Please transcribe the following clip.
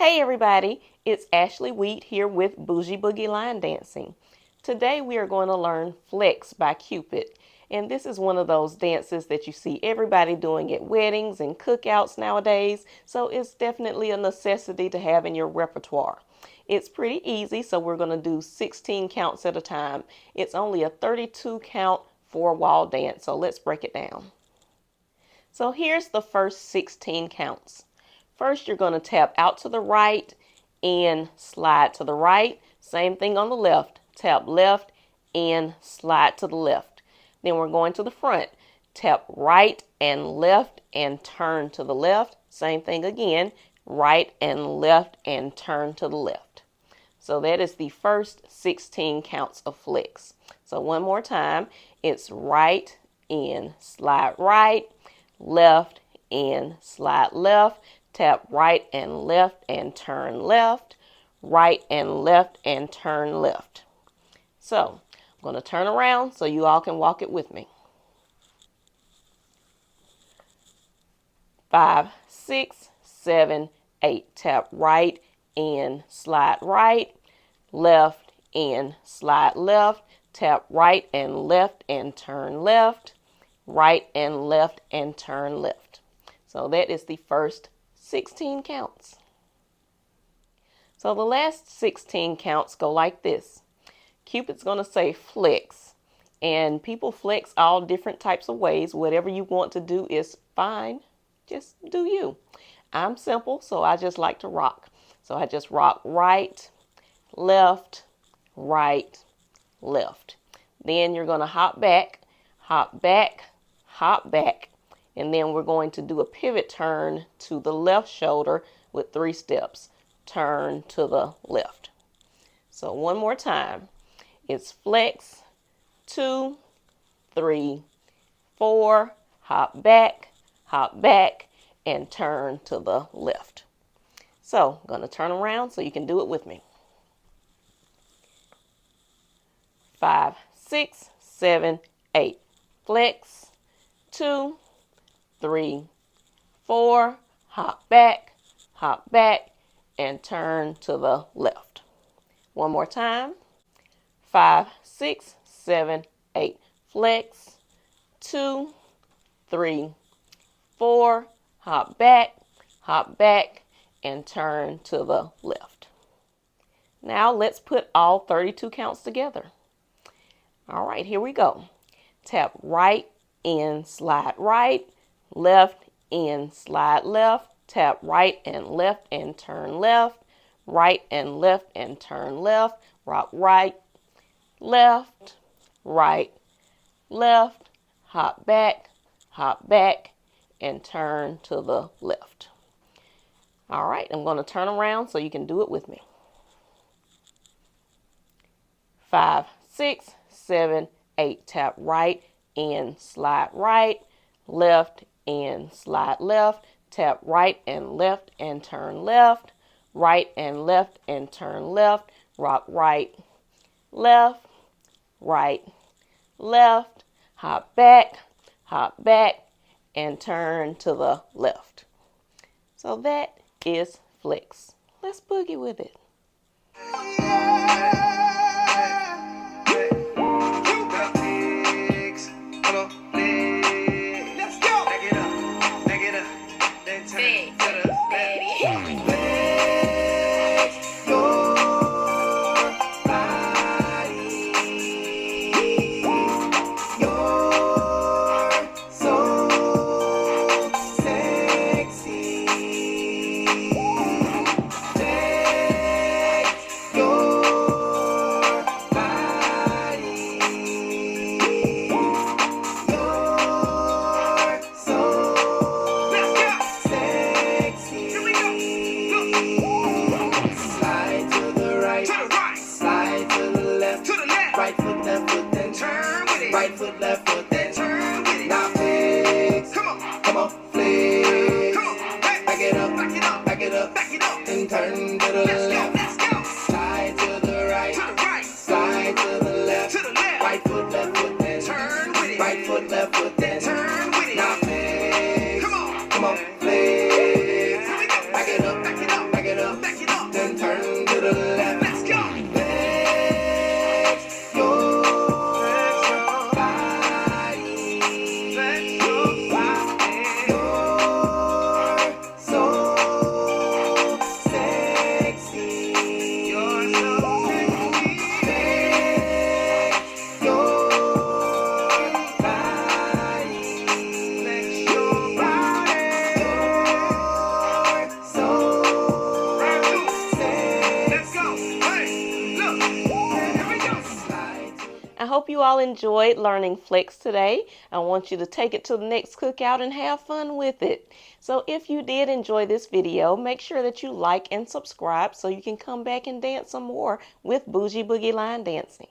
Hey everybody, it's Ashley Wheat here with Bougie Boogie Line Dancing. Today we are going to learn Flex by Cupid. And this is one of those dances that you see everybody doing at weddings and cookouts nowadays. So it's definitely a necessity to have in your repertoire. It's pretty easy, so we're going to do 16 counts at a time. It's only a 32 count 4-wall dance, so let's break it down. So here's the first 16 counts. First, you're going to tap out to the right and slide to the right. Same thing on the left. Tap left and slide to the left. Then we're going to the front. Tap right and left and turn to the left. Same thing again. Right and left and turn to the left. So that is the first 16 counts of flex. So one more time. It's right and slide right. Left and slide left. Tap right and left and turn left, right and left and turn left. So I'm going to turn around so you all can walk it with me. 5, 6, 7, 8. Tap right and slide right, left and slide left. Tap right and left and turn left, right and left and turn left. So that is the first 16 counts. So the last 16 counts go like this. Cupid's going to say flex, and people flex all different types of ways. Whatever you want to do is fine. Just do you. I'm simple, so I just like to rock. So I just rock right, left, right, left. Then you're going to hop back, hop back, hop back. And then we're going to do a pivot turn to the left shoulder with 3 steps. Turn to the left. So one more time. It's flex, 2, 3, 4, hop back, and turn to the left. So I'm going to turn around so you can do it with me. 5, 6, 7, 8. Flex, 2, 3, 4, hop back, and turn to the left. One more time. 5, 6, 7, 8. Flex, 2, 3, 4, hop back, and turn to the left. Now let's put all 32 counts together. All right, here we go. Tap right and slide right. Left and slide left, tap right and left and turn left, right and left and turn left, rock right, left, hop back, and turn to the left. All right, I'm going to turn around so you can do it with me. 5, 6, 7, 8. Tap right and slide right, left and slide left, tap right and left and turn left, right and left and turn left, rock right, left, hop back, and turn to the left. So that is flex. Let's boogie with it. Right foot, left foot, then turn with it. Now flex. Come on, flex. Come on, back it up, and turn to the left. Let's go. Slide to the right, slide to the left. Right foot, left foot, then turn with it. Right foot, left foot, then turn with it. Now flex. Come on, flex. Back it up, back it up. I hope you all enjoyed learning flex today. I want you to take it to the next cookout and have fun with it. So if you did enjoy this video, make sure that you like and subscribe so you can come back and dance some more with Bougie Boogie Line Dancing.